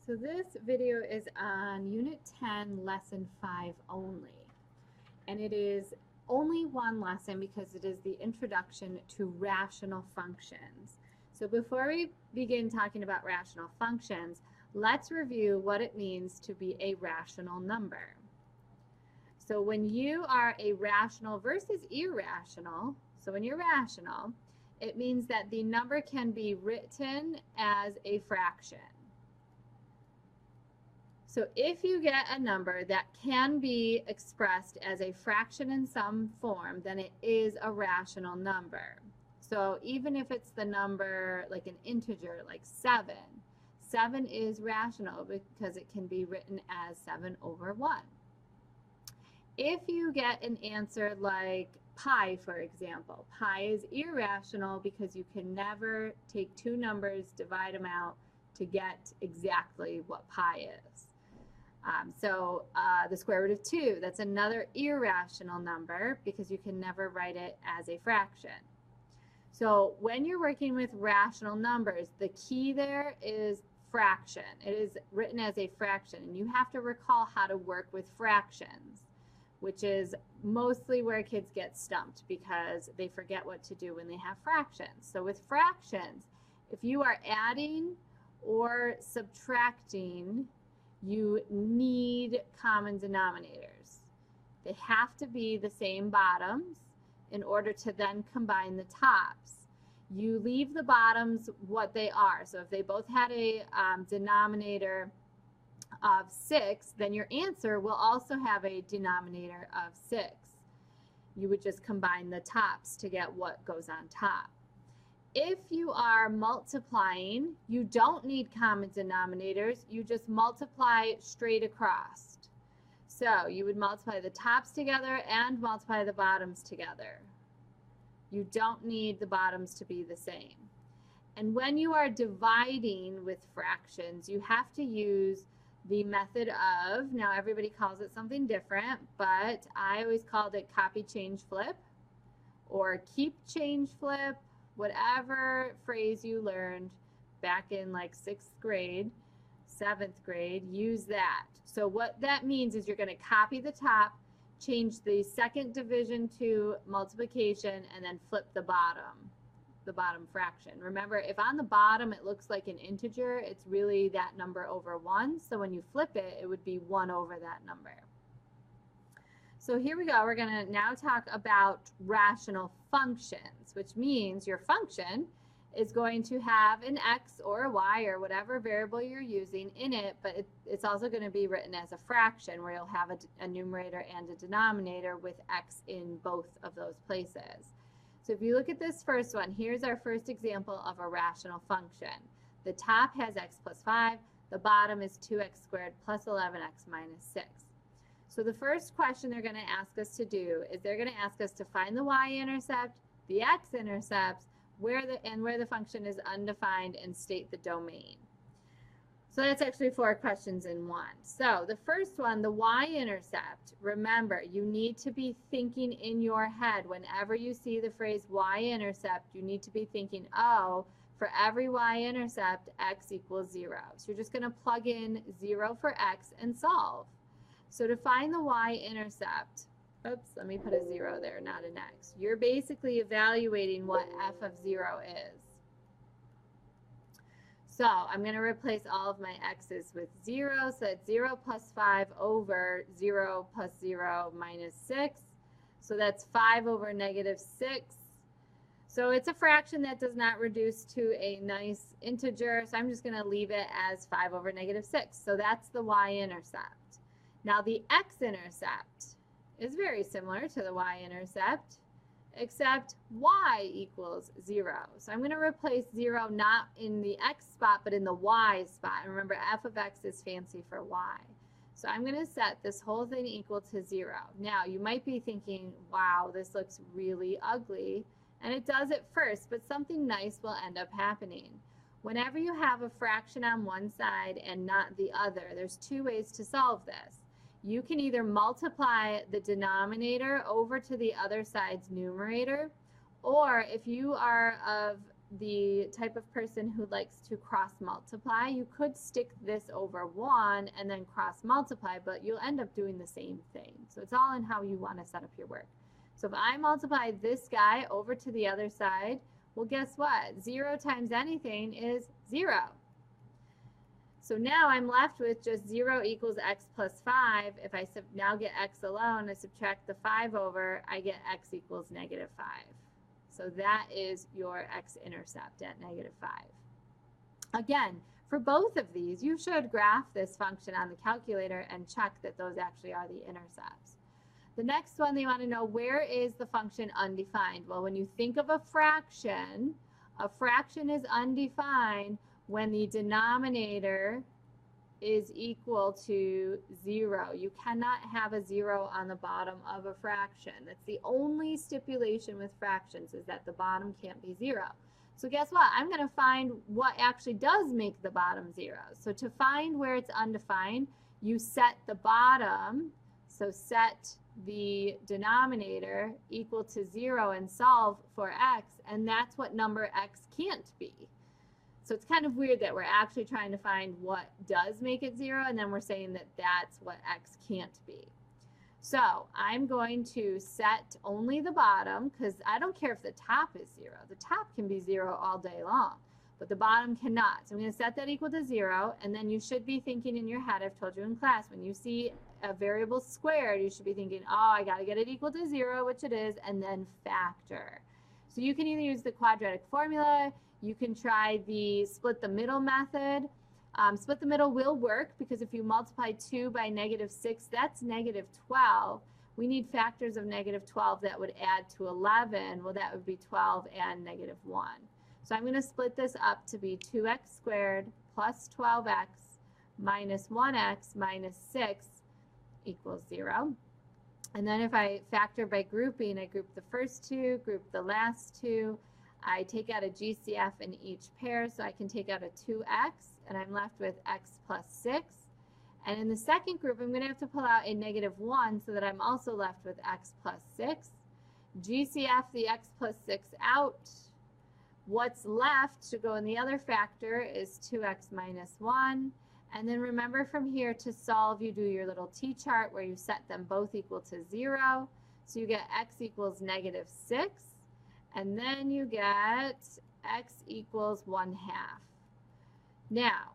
So this video is on Unit 10, Lesson 5 only. And it is only one lesson because it is the introduction to rational functions. So before we begin talking about rational functions, let's review what it means to be a rational number. So when you are a rational versus irrational, so when you're rational, it means that the number can be written as a fraction. So if you get a number that can be expressed as a fraction in some form, then it is a rational number. So even if it's the number like an integer like 7, 7 is rational because it can be written as 7 over 1. If you get an answer like pi, for example, pi is irrational because you can never take two numbers, divide them out to get exactly what pi is. The square root of 2, that's another irrational number because you can never write it as a fraction. So when you're working with rational numbers, the key there is fraction. It is written as a fraction, and you have to recall how to work with fractions, which is mostly where kids get stumped because they forget what to do when they have fractions. So with fractions, if you are adding or subtracting, you need common denominators. They have to be the same bottoms in order to then combine the tops. You leave the bottoms what they are. So if they both had a denominator of 6, then your answer will also have a denominator of 6. You would just combine the tops to get what goes on top. If you are multiplying, you don't need common denominators. You just multiply straight across. So you would multiply the tops together and multiply the bottoms together. You don't need the bottoms to be the same. And when you are dividing with fractions, you have to use the method of, now everybody calls it something different, but I always called it copy, change, flip, or keep, change, flip, whatever phrase you learned back in like 6th grade, 7th grade, use that. So what that means is you're going to copy the top, change the second division to multiplication, and then flip the bottom fraction. Remember, if on the bottom it looks like an integer, it's really that number over 1. So when you flip it, it would be 1 over that number. So here we go. We're going to now talk about rational functions, which means your function is going to have an x or a y or whatever variable you're using in it, but it's also going to be written as a fraction where you'll have a numerator and a denominator with x in both of those places. So if you look at this first one, here's our first example of a rational function. The top has x plus 5. The bottom is 2x squared plus 11x minus 6. So the first question they're going to ask us to do is they're going to ask us to find the y-intercept, the x-intercept, where the function is undefined, and state the domain. So that's actually 4 questions in one. So the first one, the y-intercept, remember, you need to be thinking in your head whenever you see the phrase y-intercept, you need to be thinking, oh, for every y-intercept, x equals 0. So you're just going to plug in 0 for x and solve. So to find the y-intercept, oops, let me put a 0 there, not an x. You're basically evaluating what f of 0 is. So I'm going to replace all of my x's with 0. So it's 0 plus 5 over 0 plus 0 minus 6. So that's 5 over negative 6. So it's a fraction that does not reduce to a nice integer. So I'm just going to leave it as 5 over negative 6. So that's the y-intercept. Now the x-intercept is very similar to the y-intercept, except y equals 0. So I'm going to replace 0 not in the x spot, but in the y spot. And remember, f of x is fancy for y. So I'm going to set this whole thing equal to 0. Now, you might be thinking, wow, this looks really ugly. And it does at first, but something nice will end up happening. Whenever you have a fraction on one side and not the other, there's 2 ways to solve this. You can either multiply the denominator over to the other side's numerator, or if you are of the type of person who likes to cross multiply, you could stick this over 1 and then cross multiply, but you'll end up doing the same thing. So it's all in how you want to set up your work. So if I multiply this guy over to the other side, well, guess what? 0 times anything is 0. So now I'm left with just 0 equals x plus 5. If I now get x alone, I subtract the 5 over, I get x equals negative 5. So that is your x-intercept at negative 5. Again, for both of these, you should graph this function on the calculator and check that those actually are the intercepts. The next one, they want to know, where is the function undefined? Well, when you think of a fraction is undefined when the denominator is equal to 0. You cannot have a 0 on the bottom of a fraction. That's the only stipulation with fractions, is that the bottom can't be 0. So guess what? I'm going to find what actually does make the bottom 0. So to find where it's undefined, you set the bottom, so set the denominator equal to 0 and solve for x, and that's what number x can't be. So it's kind of weird that we're actually trying to find what does make it 0, and then we're saying that that's what x can't be. So I'm going to set only the bottom, because I don't care if the top is 0. The top can be 0 all day long, but the bottom cannot. So I'm going to set that equal to 0, and then you should be thinking in your head, I've told you in class, when you see a variable squared, you should be thinking, oh, I got to get it equal to 0, which it is, and then factor. So you can either use the quadratic formula, you can try the split the middle method. Split the middle will work, because if you multiply 2 by negative 6, that's negative 12. We need factors of negative 12 that would add to 11. Well, that would be 12 and negative 1. So I'm going to split this up to be 2x squared plus 12x minus 1x minus 6 equals 0. And then if I factor by grouping, I group the first two, group the last two. I take out a GCF in each pair, so I can take out a 2x, and I'm left with x plus 6. And in the second group, I'm going to have to pull out a negative 1, so that I'm also left with x plus 6. GCF the x plus 6 out. What's left to go in the other factor is 2x minus 1. And then remember, from here to solve, you do your little t-chart where you set them both equal to 0. So you get x equals negative 6. And then you get x equals 1/2. Now,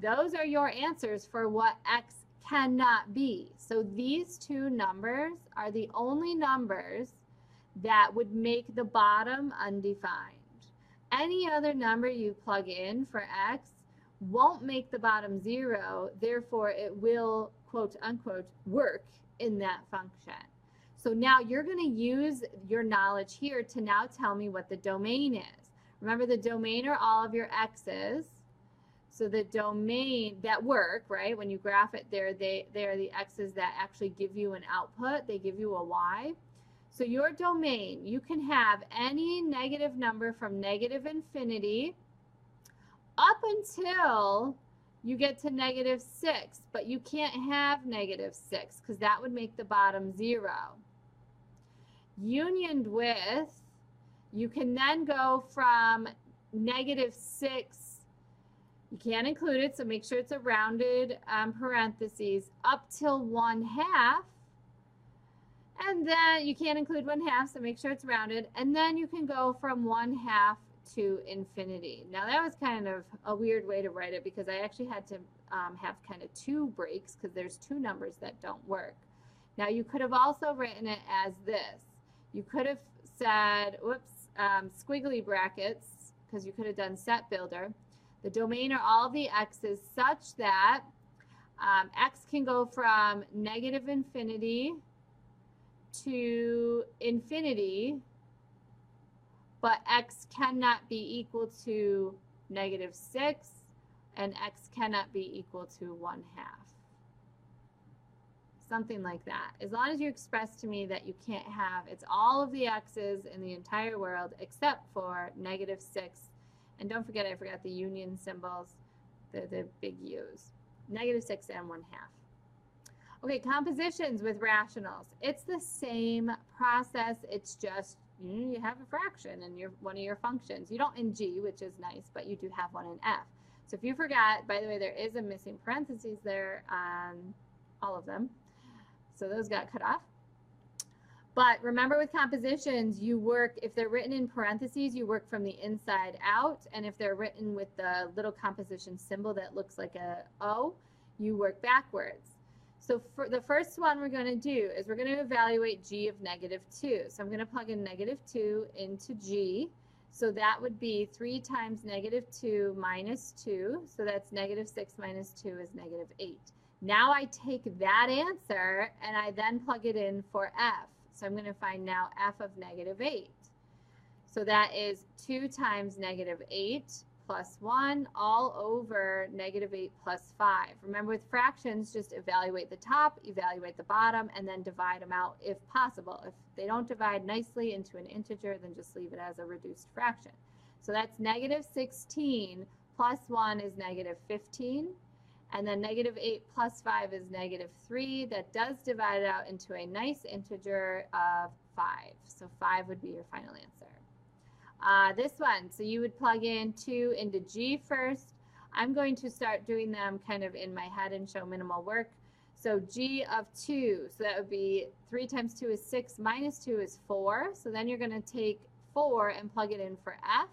those are your answers for what x cannot be. So these two numbers are the only numbers that would make the bottom undefined. Any other number you plug in for x won't make the bottom 0, therefore it will, quote unquote, work in that function. So now you're going to use your knowledge here to now tell me what the domain is. Remember, the domain are all of your x's. So the domain that work, right, when you graph it there, they are the x's that actually give you an output. They give you a y. So your domain, you can have any negative number from negative infinity up until you get to negative 6, but you can't have negative 6 because that would make the bottom 0. Unioned with, you can then go from negative 6, you can't include it, so make sure it's a rounded parentheses, up till 1/2, and then you can't include 1/2, so make sure it's rounded, and then you can go from 1/2 to infinity. Now that was kind of a weird way to write it, because I actually had to have kind of 2 breaks, because there's 2 numbers that don't work. Now you could have also written it as this. You could have said, squiggly brackets, because you could have done set builder. The domain are all the x's such that x can go from negative infinity to infinity, but x cannot be equal to negative 6, and x cannot be equal to 1/2. Something like that. As long as you express to me that you can't have, it's all of the x's in the entire world except for negative 6. And don't forget, I forgot the union symbols, the big U's. Negative 6 and 1/2. Okay, compositions with rationals. It's the same process. It's just you have a fraction in one of your functions. You don't in G, which is nice, but you do have one in F. So if you forgot, by the way, there is a missing parentheses there on all of them. So those got cut off. But remember with compositions, you work, if they're written in parentheses, you work from the inside out. And if they're written with the little composition symbol that looks like a O, you work backwards. So for the first one we're going to do is we're going to evaluate G of -2. So I'm going to plug in -2 into G. So that would be 3 times -2 minus 2. So that's -6 minus 2 is -8. Now I take that answer and I then plug it in for F. So I'm going to find now F of -8. So that is 2 times -8 plus 1 all over -8 plus 5. Remember with fractions, just evaluate the top, evaluate the bottom, and then divide them out if possible. If they don't divide nicely into an integer, then just leave it as a reduced fraction. So that's -16 plus 1 is -15. And then -8 plus 5 is -3. That does divide it out into a nice integer of 5. So 5 would be your final answer. This one, so you would plug in 2 into G first. I'm going to start doing them kind of in my head and show minimal work. So G of 2, so that would be 3 times 2 is 6, minus 2 is 4. So then you're going to take 4 and plug it in for F.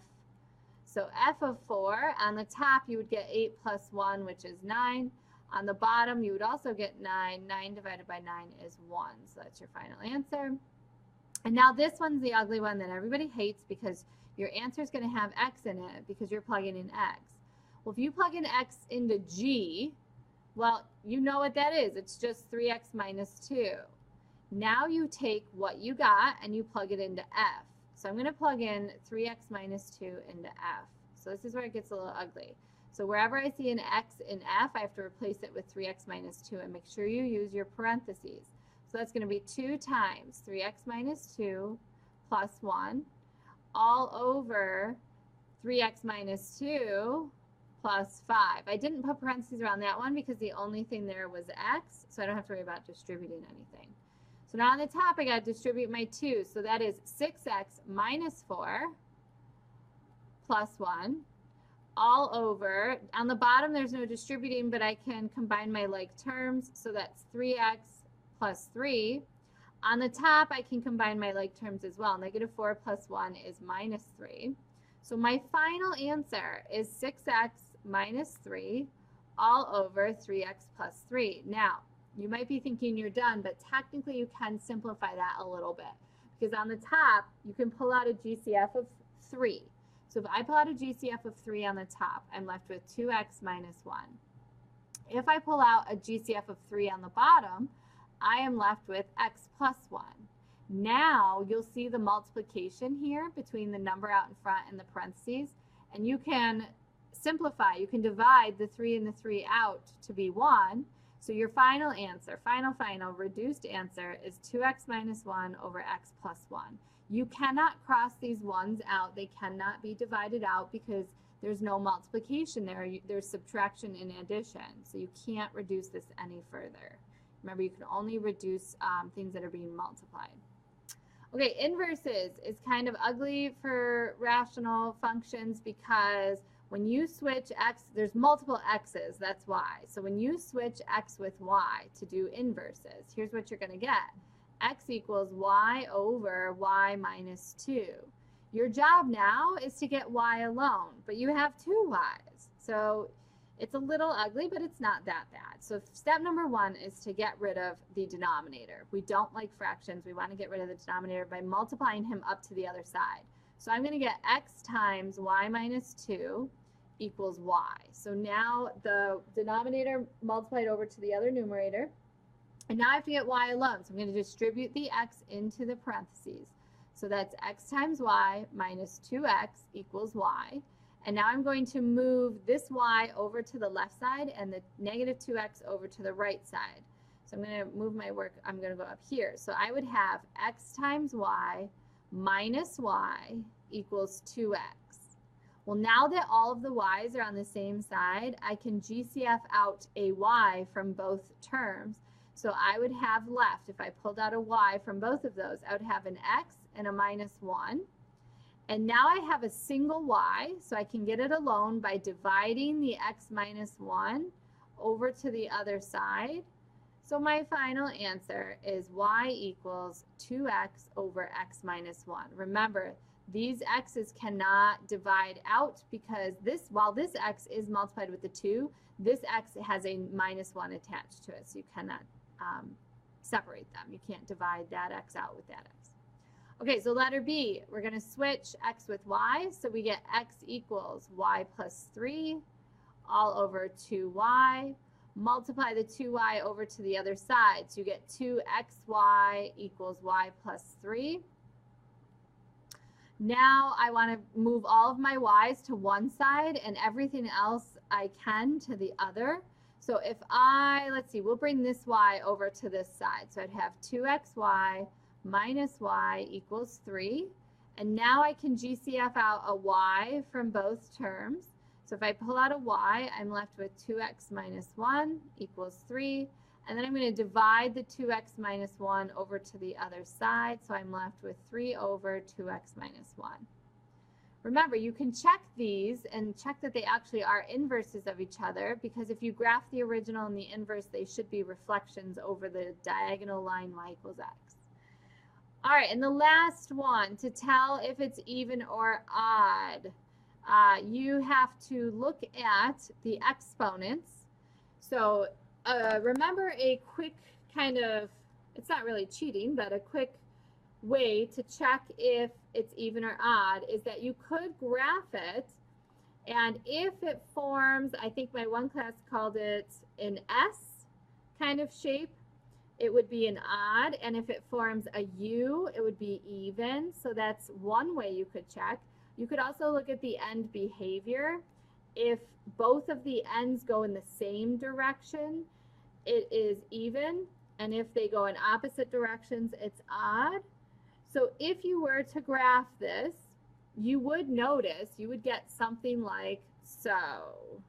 So F of 4, on the top you would get 8 plus 1, which is 9. On the bottom you would also get 9. 9 divided by 9 is 1. So that's your final answer. And now this one's the ugly one that everybody hates because your answer is going to have X in it because you're plugging in X. Well, if you plug in X into G, well, you know what that is. It's just 3X minus 2. Now you take what you got and you plug it into F. So I'm going to plug in 3x minus 2 into F. So this is where it gets a little ugly. So wherever I see an x in F, I have to replace it with 3x minus 2, and make sure you use your parentheses. So that's going to be 2 times 3x minus 2 plus 1 all over 3x minus 2 plus 5. I didn't put parentheses around that one because the only thing there was x, so I don't have to worry about distributing anything. So now on the top, I got to distribute my 2. So that is 6x minus 4 plus 1 all over. On the bottom, there's no distributing, but I can combine my like terms. So that's 3x plus 3. On the top, I can combine my like terms as well. -4 plus 1 is minus 3. So my final answer is 6x minus 3 all over 3x plus 3. Now, you might be thinking you're done, but technically you can simplify that a little bit. Because on the top, you can pull out a GCF of 3. So if I pull out a GCF of 3 on the top, I'm left with 2x minus 1. If I pull out a GCF of 3 on the bottom, I am left with x plus 1. Now you'll see the multiplication here between the number out in front and the parentheses, and you can simplify. You can divide the 3 and the 3 out to be 1. So your final answer, final reduced answer is 2x minus 1 over x plus 1. You cannot cross these ones out. They cannot be divided out because there's no multiplication there. There's subtraction in addition. So you can't reduce this any further. Remember, you can only reduce things that are being multiplied. Okay, inverses is kind of ugly for rational functions because when you switch x, there's multiple x's, that's why. So when you switch x with y to do inverses, here's what you're going to get. X equals y over y minus 2. Your job now is to get y alone, but you have 2 y's. So it's a little ugly, but it's not that bad. So step number 1 is to get rid of the denominator. We don't like fractions. We want to get rid of the denominator by multiplying him up to the other side. So I'm going to get x times y minus 2 equals y. So now the denominator multiplied over to the other numerator. And now I have to get y alone. So I'm going to distribute the x into the parentheses. So that's x times y minus 2x equals y. And now I'm going to move this y over to the left side and the negative 2x over to the right side. So I'm going to move my work. I'm going to go up here. So I would have x times y minus y equals 2x. Well, now that all of the y's are on the same side, I can GCF out a y from both terms. So I would have left, if I pulled out a y from both of those, I would have an x and a minus 1. And now I have a single y, so I can get it alone by dividing the x minus 1 over to the other side. So my final answer is y equals 2x over x minus 1. Remember, these x's cannot divide out because while this x is multiplied with the 2, this x has a minus 1 attached to it, so you cannot separate them. You can't divide that x out with that x. Okay, so letter B, we're going to switch x with y, so we get x equals y plus 3 all over 2y. Multiply the 2y over to the other side, so you get 2xy equals y plus 3. Now I want to move all of my y's to one side and everything else I can to the other. So if let's see, we'll bring this y over to this side. So I'd have 2xy minus y equals 3. And now I can GCF out a y from both terms. So if I pull out a y, I'm left with 2x minus 1 equals 3. And then I'm going to divide the 2x minus 1 over to the other side. So I'm left with 3 over 2x minus 1. Remember, you can check these and check that they actually are inverses of each other, because if you graph the original and the inverse, they should be reflections over the diagonal line y equals x. All right, and the last one, to tell if it's even or odd, you have to look at the exponents. So remember a quick kind of, it's not really cheating, but a quick way to check if it's even or odd is that you could graph it, and if it forms, I think my one class called it an S kind of shape, it would be an odd, and if it forms a U, it would be even. So that's one way you could check. You could also look at the end behavior. If both of the ends go in the same direction, it is even, and if they go in opposite directions, it's odd. So if you were to graph this, you would notice, you would get something like so.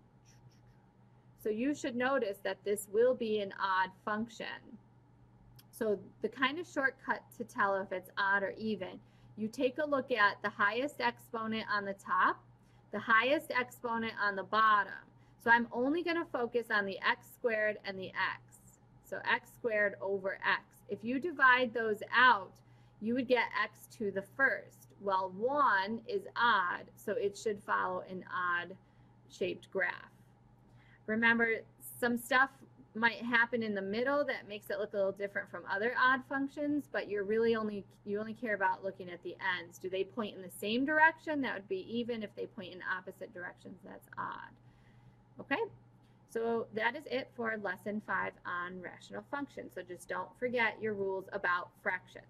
So you should notice that this will be an odd function. So the kind of shortcut to tell if it's odd or even, you take a look at the highest exponent on the top, the highest exponent on the bottom. So I'm only going to focus on the x squared and the x. So x squared over x. If you divide those out, you would get x to the first. Well, 1 is odd, so it should follow an odd shaped graph. Remember, some stuff might happen in the middle that makes it look a little different from other odd functions, but you only care about looking at the ends. Do they point in the same direction? That would be even. If they point in opposite directions, that's odd. Okay, so that is it for lesson 5 on rational functions. So just don't forget your rules about fraction.